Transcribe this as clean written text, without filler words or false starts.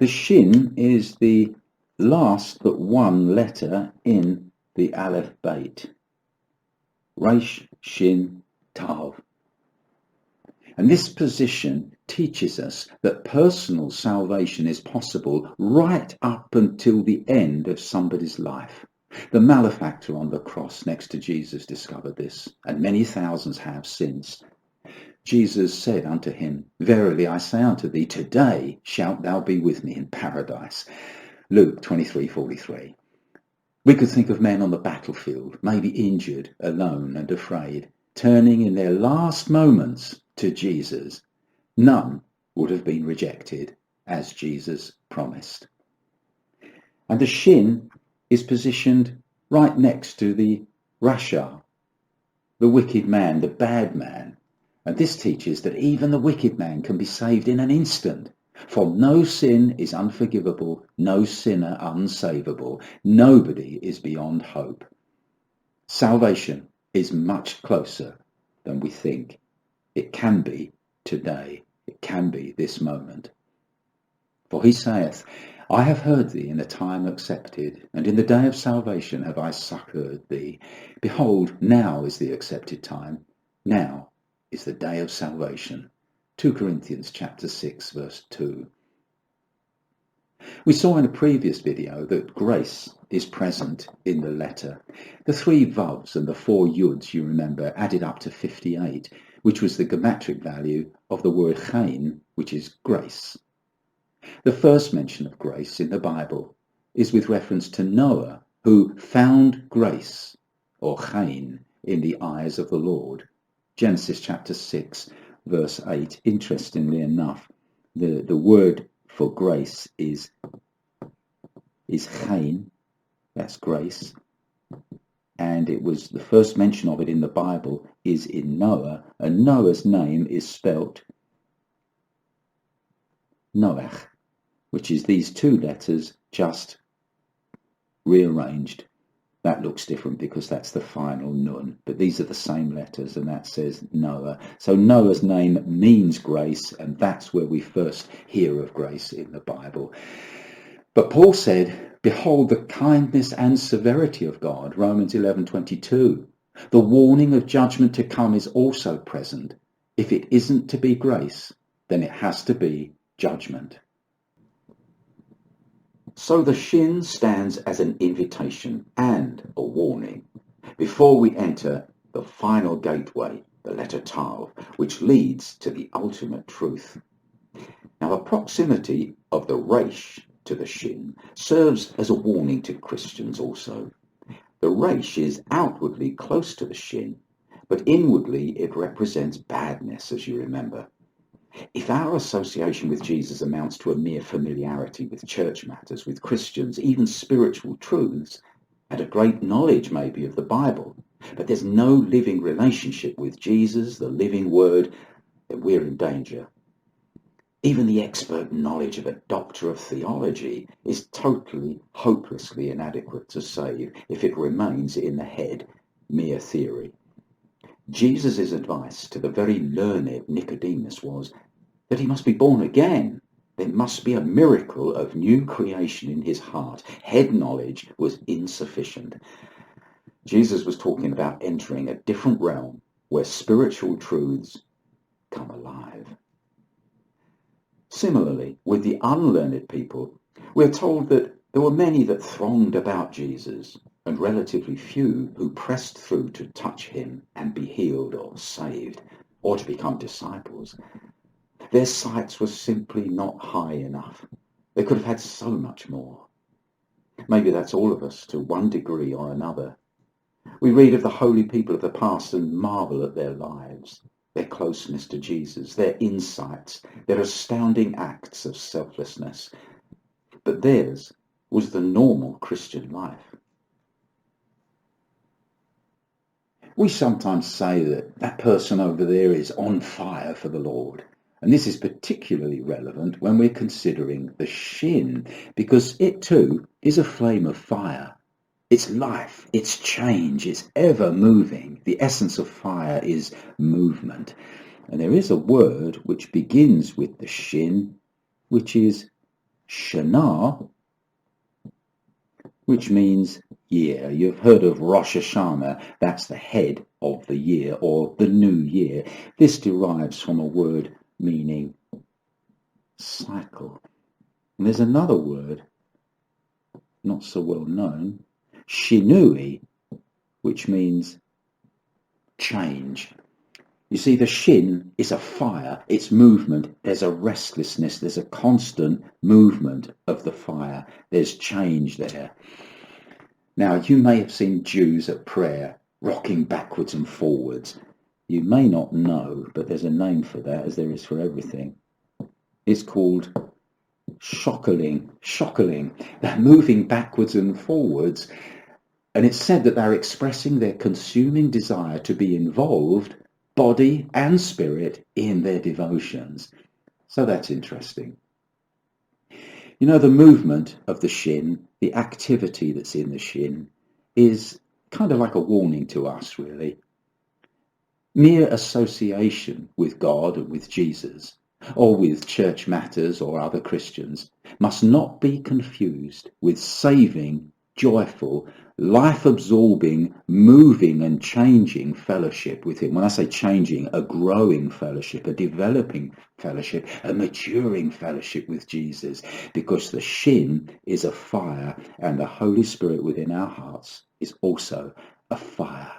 The Shin is the last but one letter in the Alefbeit. Resh, Shin, Tav. And this position teaches us that personal salvation is possible right up until the end of somebody's life. The malefactor on the cross next to Jesus discovered this, and many thousands have since. Jesus said unto him, Verily I say unto thee, today shalt thou be with me in paradise. Luke 23:43. We could think of men on the battlefield, maybe injured, alone and afraid, turning in their last moments to Jesus. None would have been rejected, as Jesus promised. And the Shin is positioned right next to the Rasha, the wicked man, the bad man. And this teaches that even the wicked man can be saved in an instant. For no sin is unforgivable, no sinner unsavable. Nobody is beyond hope. Salvation is much closer than we think. It can be today. It can be this moment. For he saith, I have heard thee in a time accepted, and in the day of salvation have I succoured thee. Behold, now is the accepted time. Now is the day of salvation. 2 Corinthians chapter 6, verse 2. We saw in a previous video that grace is present in the letter. The 3 vavs and the 4 yuds, you remember, added up to 58, which was the gematria value of the word chain, which is grace. The first mention of grace in the Bible is with reference to Noah, who found grace, or chain, in the eyes of the Lord. Genesis chapter 6, verse 8. Interestingly enough, the word for grace is chain, that's grace, and it was the first mention of it in the Bible is in Noah, and Noah's name is spelt Noach, which is these 2 letters just rearranged. That looks different because that's the final nun, but these are the same letters, and that says Noah. So Noah's name means grace, and that's where we first hear of grace in the Bible. But Paul said, behold the kindness and severity of God, Romans 11:22. The warning of judgment to come is also present. If it isn't to be grace, then it has to be judgment. So the Shin stands as an invitation and a warning before we enter the final gateway, the letter Tav, which leads to the ultimate truth. Now the proximity of the Resh to the Shin serves as a warning to Christians also. The Resh is outwardly close to the Shin, but inwardly it represents badness, as you remember. If our association with Jesus amounts to a mere familiarity with church matters, with Christians, even spiritual truths, and a great knowledge maybe of the Bible, but there's no living relationship with Jesus, the living Word, then we're in danger. Even the expert knowledge of a doctor of theology is totally, hopelessly inadequate to save if it remains in the head, mere theory. Jesus' advice to the very learned Nicodemus was that he must be born again. There must be a miracle of new creation in his heart. Head knowledge was insufficient. Jesus was talking about entering a different realm where spiritual truths come alive. Similarly, with the unlearned people, we're told that there were many that thronged about Jesus, and relatively few who pressed through to touch him and be healed or saved, or to become disciples. Their sights were simply not high enough. They could have had so much more. Maybe that's all of us to one degree or another. We read of the holy people of the past and marvel at their lives, their closeness to Jesus, their insights, their astounding acts of selflessness. But theirs was the normal Christian life. We sometimes say that that person over there is on fire for the Lord. And this is particularly relevant when we're considering the Shin, because it too is a flame of fire. It's life, it's change, it's ever moving. The essence of fire is movement. And there is a word which begins with the Shin, which is Shana, which means year. You've heard of Rosh Hashanah, that's the head of the year or the new year. This derives from a word meaning cycle. And there's another word, not so well known, Shinui, which means change. You see, the Shin is a fire, it's movement, there's a restlessness, there's a constant movement of the fire, there's change there. Now, you may have seen Jews at prayer rocking backwards and forwards. You may not know, but there's a name for that, as there is for everything. It's called shockling. They're moving backwards and forwards, and it's said that they're expressing their consuming desire to be involved, body and spirit, in their devotions. So that's interesting. You know, the movement of the Shin, the activity that's in the Shin, is kind of like a warning to us, really. Mere association with God and with Jesus, or with church matters or other Christians, must not be confused with saving, joyful, life-absorbing, moving and changing fellowship with him. When I say changing, a growing fellowship, a developing fellowship, a maturing fellowship with Jesus, because the Shin is a fire and the Holy Spirit within our hearts is also a fire.